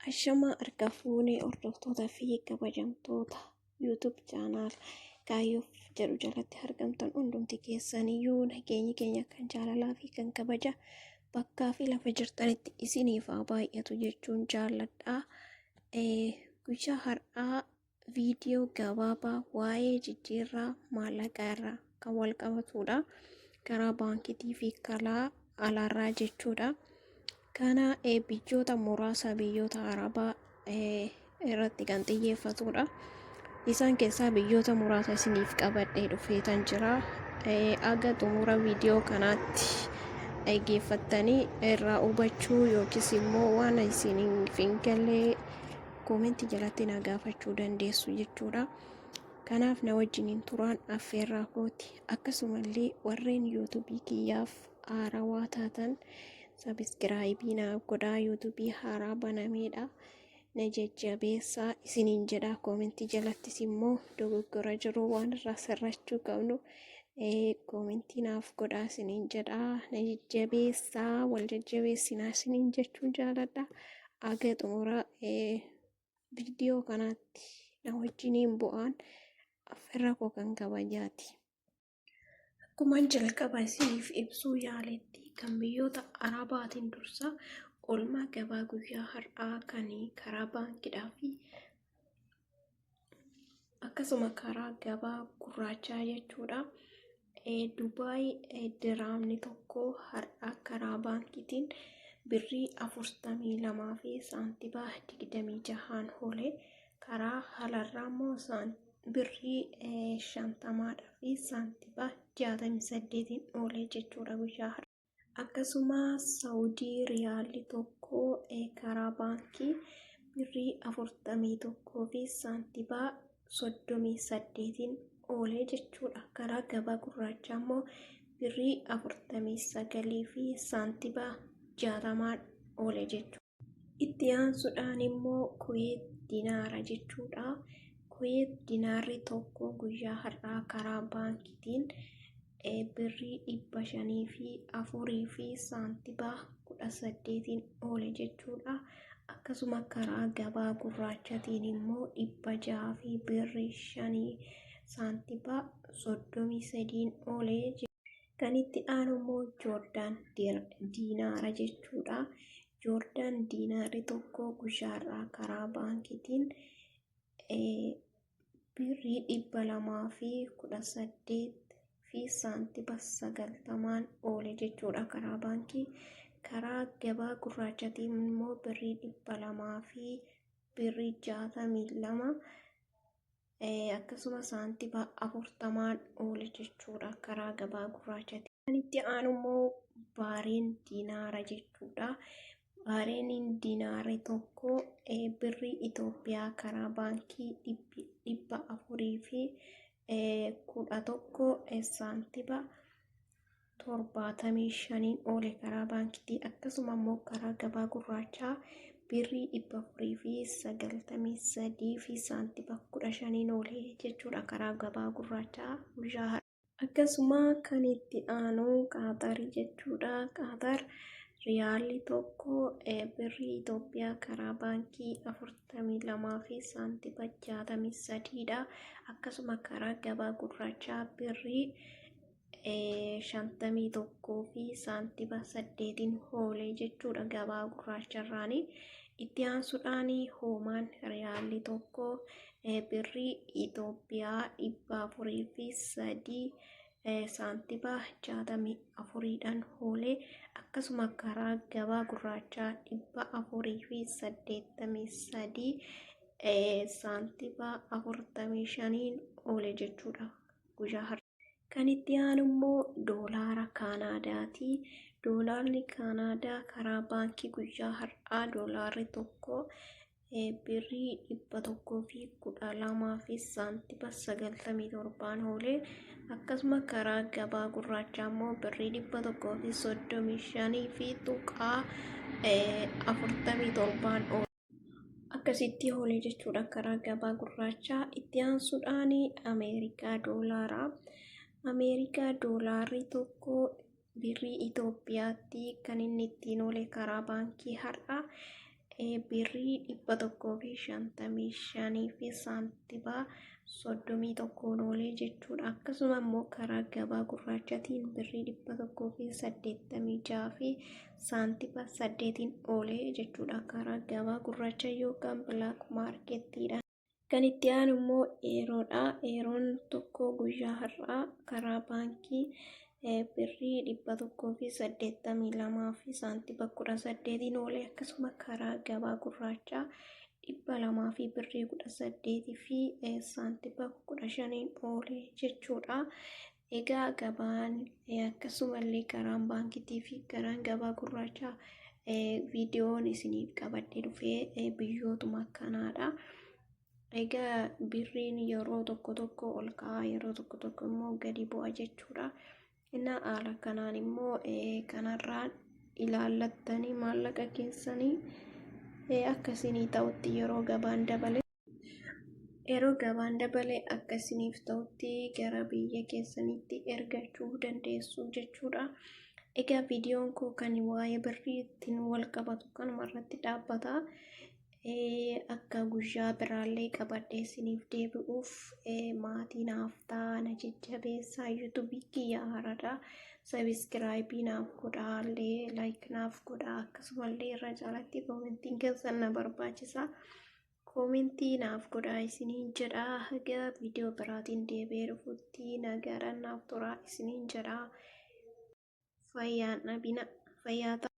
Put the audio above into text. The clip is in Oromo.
Ashama harka fuunee hordoftoota fi kabajamtoota YouTube chaanaal Kaayyoof jedhu jalatti argamtan hundumti keessaniyyuu nageenyi keenya kan jaalalaa fi kan kabaja bakkaa fi lafa jirtanitti isiniif haa baay'atu jechuun jaalladha. Guyyaa har'aa viidiyoo gabaabaa waa'ee jijjiirraa maallaqaa irraa kan wal qabatudha. Karaa baankiitii fi karaa alaarraa jechuudha. Kana biyyoota muraasa biyyoota Arabaa irratti kan xiyyeeffatudha. Isaan keessaa biyyoota muraasa isiniif qabadhee dhufeetan jira. Aga xumura viidiyoo kanaatti dhaggeeffattanii irraa hubachuu yookiis immoo waan isiniif hin galle koomentii jalatti na gaafachuu dandeessu jechuudha. Kanaaf na wajjiniin turaan affeerraa kooti. Akkasumallee warreen yuutuubii kiyyaaf haarawaa taatan sabiskiraayibii naaf godhaa. yuutuubii haaraa banameedha. Na jajjabeessaa isiniin jedha. Koomentii jalattis immoo dogoggora jiru waan irraa sirrachuu qabnu koomentii naaf godhaa isiniin jedha. Na jajjabeessaa, wal jajjabeessinaa isiniin jechuun jaaladha. Aga xumura viidiyoo kanaatti na wajjiniin bu'aan affeerraa koo kan kabajaati. Akkuman jalqaba isiniif ibsuu yaaletti kan biyyoota Arabaatiin dursa oolmaa gabaa guyyaa har'aa kan karaa baankiidhaa fi akkasuma karaa gabaa gurraachaa jechuudha. Dubaay diraamni tokko har'aa karaa baankiitiin birrii 42 fi saantiba 26 oolee karaa halarraa immoo birrii 50 fi saantiba 68 oolee jechuudha guyyaa har'aa. Akkasuma Saawudii riyaalli tokko karaa baankii birrii 41 fi saantiba 38 oolee jechuudha. Karaa gabaa gurraachaa immoo birrii 49 fi saantiba 60 oolee jechuudha. Itti aansuudhaan immoo Kuweet dinaara jechuudha. Kuweet dinaarri tokko guyyaa har'aa karaa baankiitiin birrii 504 fi saantiba 18 oolee jechuudha. Akkasuma karaa gabaa gurraachaatiin immoo 600 fi birrii 5 saantiba 33 oolee jechuudha. Kan itti aanu immoo Joordaan diinaara jechuudha. Joordaan diinaarri tokko guyyaa har'aa karaa baankiitiin birrii 218 fi saantiba 90 oolee jechuudha karaa baankii. Karaa gabaa gurraachaatiin immoo birrii 200 fi birrii 62 akkasuma saantiba 40 oolee jechuudha karaa gabaa gurraachaatiin. Kan itti aanu immoo Baareen diinaara jechuudha. Baareen diinaarri tokko birrii Itoophiyaa karaa baankii 400 fi 11 saantiba 75 oolee karaa baankiitii. Akkasuma immoo karaa gabaa gurraachaa birrii 400 fi 93 fi saantiba 15 oolee jechuudha karaa gabaa gurraachaa guyyaa har'aa. Akkasuma kan itti aanu Qaatarii jechuudha. Qaatar riyaalli tokko birrii Itoophiyaa karaa baankii 42 fi saantiba 63 dha. Akkasuma karaa gabaa gurraachaa birrii 51 fi saantiba 8 oolee jechuudha gabaa gurraacharraani. Itti aansuudhaan Hoomaan riyaalli tokko birrii Itoophiyaa 400 fi 3 saantiba 64dhaan oolee. Akkasuma karaa gabaa gurraachaa 400 fi 83 saantiba 45 oolee jechuudha guyyaa har'aa. Kan itti aanu immoo doolaara Kaanaadaati. Doolaarri Kaanaadaa karaa baankii guyyaa har'aa doolaarri tokko birrii 112 fi saantiba 97 oolee. Akkasuma karaa gabaa gurraachaa immoo birrii 135 fi tuqaa 47 oolee. Akkasitti oolee jechuudha karaa gabaa gurraachaa. Itti aansuudhaan Ameerikaa doolaaraa. Ameerikaa doolaarri tokko birrii Itoophiyaatti kan inni ittiin oole karaa baankii har'a birrii 155 fi saantiba 31 oolee jechuudha. Akkasuma immoo karaa gabaa gurraachaatiin birrii 186 fi saantiba 8 oolee jechuudha. Karaa gabaa gurraacha yookaan bilaak maarkettiidha. Kan itti aanu immoo yeroodha. Yeroon tokko guyyaa har'aa karaa baankii birrii 182 fi saantiba 18 oolee, akkasuma karaa gabaa gurraachaa 200 fi birrii 18 fi saantiba 15 oolee jechuudha. Egaa gabaan akkasumallee karaan baankiitii fi karaan gabaa gurraachaa viidiyoon isiniif qabadhee dhufee biyyootuma akkanaadha. Egaa birriin yeroo tokko ol ka'aa, yeroo tokko immoo gadi bu'a jechuudha. Inni haala kanaan immoo kanarraan ilaallattanii maallaqa keessanii akkasinii ta'utti yeroo gabaan dabale akkasiniif ta'utti gara biyya keessanitti ergachuu dandeessu jechuudha. Egaa viidiyoon koo kan waa'ee birriitiin wal qabatu kanuma irratti dhaabbata. Akka guyyaa biraallee qabadhee isiniif deebi'uuf maatii naaf ta'aa, na jajjabeessaa. yuutuubii kiyya haaraadha. Sabiskiraayibii naaf godhaa, laayik naaf godhaa. Akkasumallee irra caalatti koomentiin keessan na barbaachisa. Koomentii naaf godhaa isiniin jedha. Egaa viidiyoo biraatiin deebi'ee dhufutti nagaan naaf turaa isiniin jedha. Fayyaan dhabina, fayyaa ta'aa.